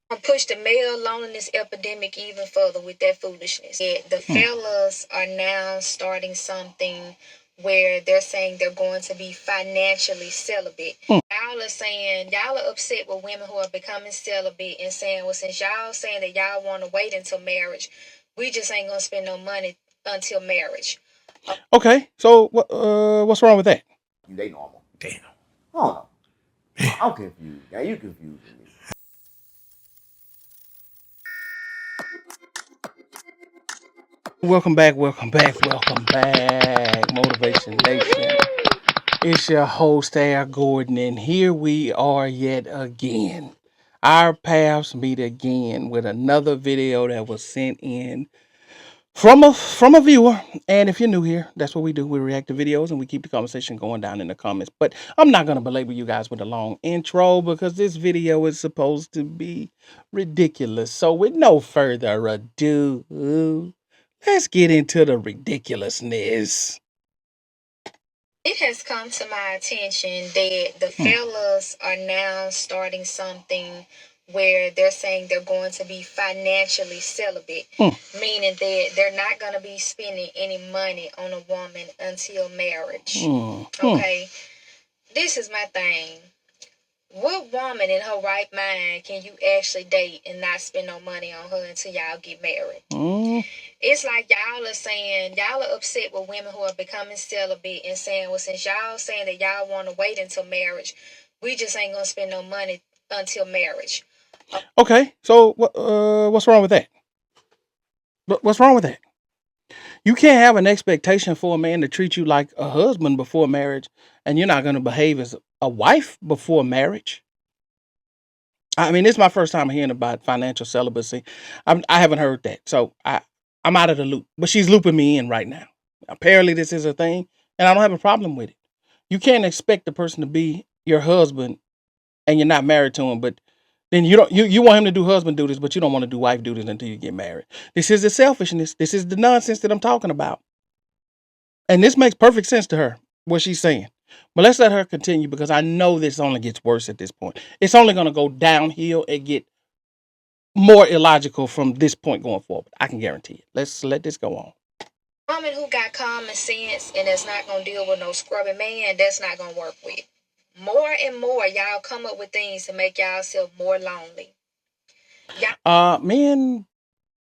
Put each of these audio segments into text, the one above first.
Push the male loneliness epidemic even further with that foolishness. Yeah, the fellas are now starting something where they're saying they're going to be financially celibate. Y'all are saying y'all are upset with women who are becoming celibate and saying, well, since y'all saying that y'all want to wait until marriage, we just ain't gonna spend no money until marriage. Okay, so what's wrong with that? They normal. Damn. Oh, I'm confused. Now you confusing me. Welcome back, Motivation Nation. It's your host, Air Gordon, and here we are yet again. Our paths meet again with another video that was sent in from a viewer. And if you're new here, that's what we do. We react to videos and we keep the conversation going down in the comments. But I'm not going to belabor you guys with a long intro because this video is supposed to be ridiculous. So with no further ado, let's get into the ridiculousness. It has come to my attention that the fellas are now starting something where they're saying they're going to be financially celibate, meaning that they're not going to be spending any money on a woman until marriage. Okay, this is my thing. What woman in her right mind can you actually date and not spend no money on her until y'all get married? It's like y'all are saying y'all are upset with women who are becoming celibate and saying, well, since y'all saying that y'all want to wait until marriage, we just ain't gonna spend no money until marriage. Okay, so what's wrong with that? What's wrong with that? You can't have an expectation for a man to treat you like a husband before marriage, and you're not going to behave as a wife before marriage. I mean, this is my first time hearing about financial celibacy. I haven't heard that, so I'm out of the loop. But she's looping me in right now. Apparently, this is a thing, and I don't have a problem with it. You can't expect the person to be your husband, and you're not married to him, but then you want him to do husband duties, but you don't want to do wife duties until you get married. This is the selfishness. This is the nonsense that I'm talking about. And this makes perfect sense to her, what she's saying. But let's let her continue because I know this only gets worse at this point. It's only going to go downhill and get more illogical from this point going forward. I can guarantee it. Let's let this go on. Woman who got common sense and that's not going to deal with no scrubby man, that's not going to work with. More and more, y'all come up with things to make y'allself more lonely. Men,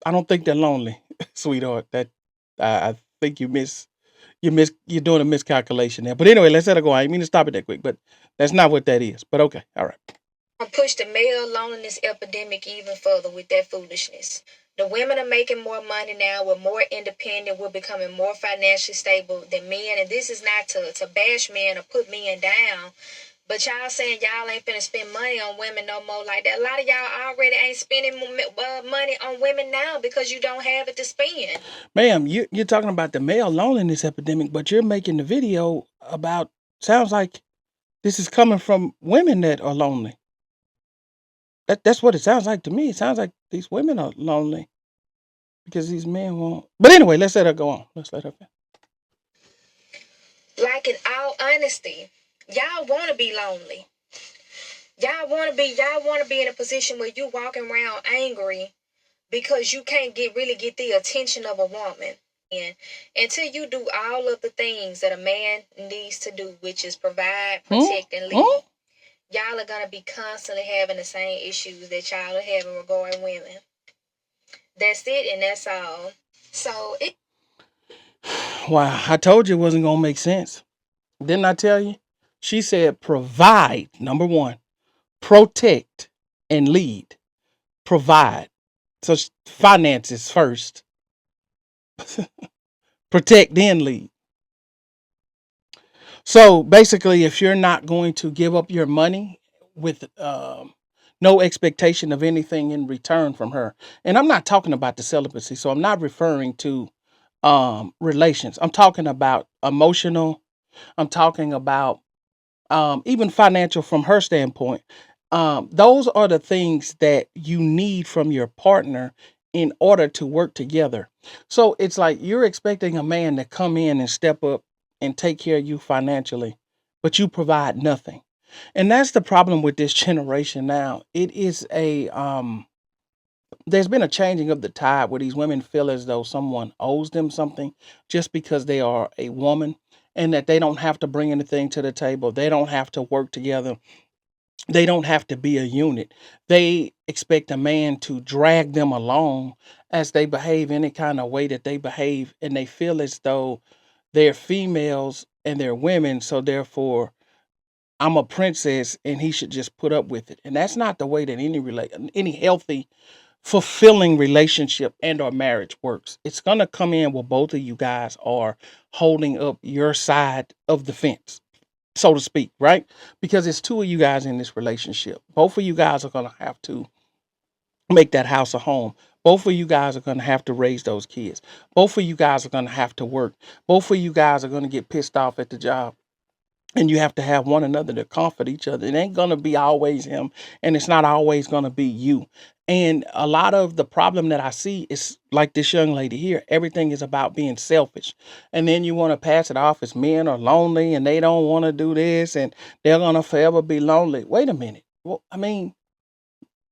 I don't think they're lonely, sweetheart. That I think you're doing a miscalculation there. But anyway, let's let it go. I didn't mean to stop it that quick, but that's not what that is. But okay, all right. Push the male loneliness epidemic even further with that foolishness. The women are making more money now. We're more independent. We're becoming more financially stable than men. And this is not to bash men or put men down. But y'all saying y'all ain't finna spend money on women no more like that. A lot of y'all already ain't spending money on women now because you don't have it to spend. Ma'am, you're talking about the male loneliness epidemic, but you're making the video about, sounds like this is coming from women that are lonely. That's what it sounds like to me. It sounds like these women are lonely because these men won't. But anyway, let's let her go on. Let's let her. Like in all honesty, y'all want to be lonely. Y'all want to be in a position where you walking around angry because you can't really get the attention of a woman. And until you do all of the things that a man needs to do, which is provide, protect, and lead, y'all are gonna be constantly having the same issues that y'all are having regarding women. That's it, and that's all. So it. Wow, I told you it wasn't gonna make sense. Didn't I tell you? She said provide, number one, protect, and lead. Provide. So finances first. Protect, then lead. So basically, if you're not going to give up your money with no expectation of anything in return from her, and I'm not talking about the celibacy, so I'm not referring to relations. I'm talking about emotional. I'm talking about even financial from her standpoint. Those are the things that you need from your partner in order to work together. So it's like you're expecting a man to come in and step up and take care of you financially, but you provide nothing. And that's the problem with this generation now. It is there's been a changing of the tide where these women feel as though someone owes them something just because they are a woman, and that they don't have to bring anything to the table. They don't have to work together. They don't have to be a unit. They expect a man to drag them along as they behave any kind of way that they behave, and they feel as though they're females and they're women, so therefore I'm a princess and he should just put up with it. And that's not the way that any healthy, fulfilling relationship and or marriage works. It's going to come in where both of you guys are holding up your side of the fence, so to speak, right? Because it's two of you guys in this relationship. Both of you guys are going to have to make that house a home. Both of you guys are going to have to raise those kids. Both of you guys are going to have to work. Both of you guys are going to get pissed off at the job. And you have to have one another to comfort each other. It ain't gonna be always him, and it's not always gonna be you. And a lot of the problem that I see is like this young lady here. Everything is about being selfish, and then you want to pass it off as men are lonely and they don't want to do this, and they're gonna forever be lonely. Wait a minute. Well, I mean,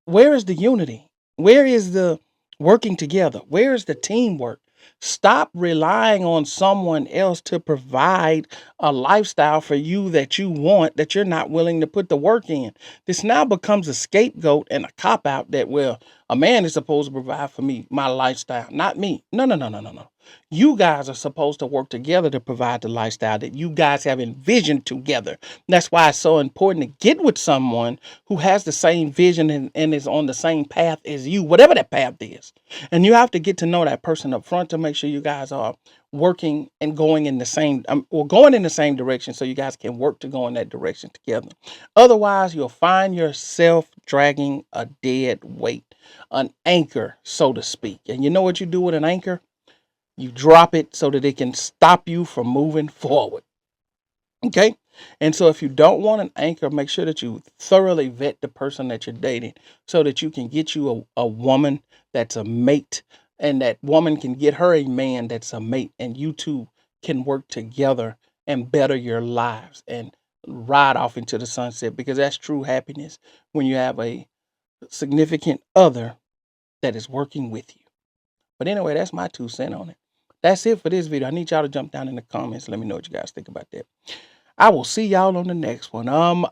where is the unity? Where is the working together? Where is the teamwork? Stop relying on someone else to provide a lifestyle for you that you want that you're not willing to put the work in. This now becomes a scapegoat and a cop out that, well, a man is supposed to provide for me my lifestyle, not me. No, no, no, no, no, no. You guys are supposed to work together to provide the lifestyle that you guys have envisioned together. That's why it's so important to get with someone who has the same vision and is on the same path as you, whatever that path is. And you have to get to know that person up front to make sure you guys are working and going in the same or going in the same direction so you guys can work to go in that direction together. Otherwise, you'll find yourself dragging a dead weight, an anchor, so to speak. And you know what you do with an anchor? You drop it so that it can stop you from moving forward. Okay. And so if you don't want an anchor, make sure that you thoroughly vet the person that you're dating so that you can get you a woman that's a mate, and that woman can get her a man that's a mate, and you two can work together and better your lives and ride off into the sunset, because that's true happiness when you have a significant other that is working with you. But anyway, that's my 2 cents on it. That's it for this video. I need y'all to jump down in the comments. Let me know what you guys think about that. I will see y'all on the next one. Out.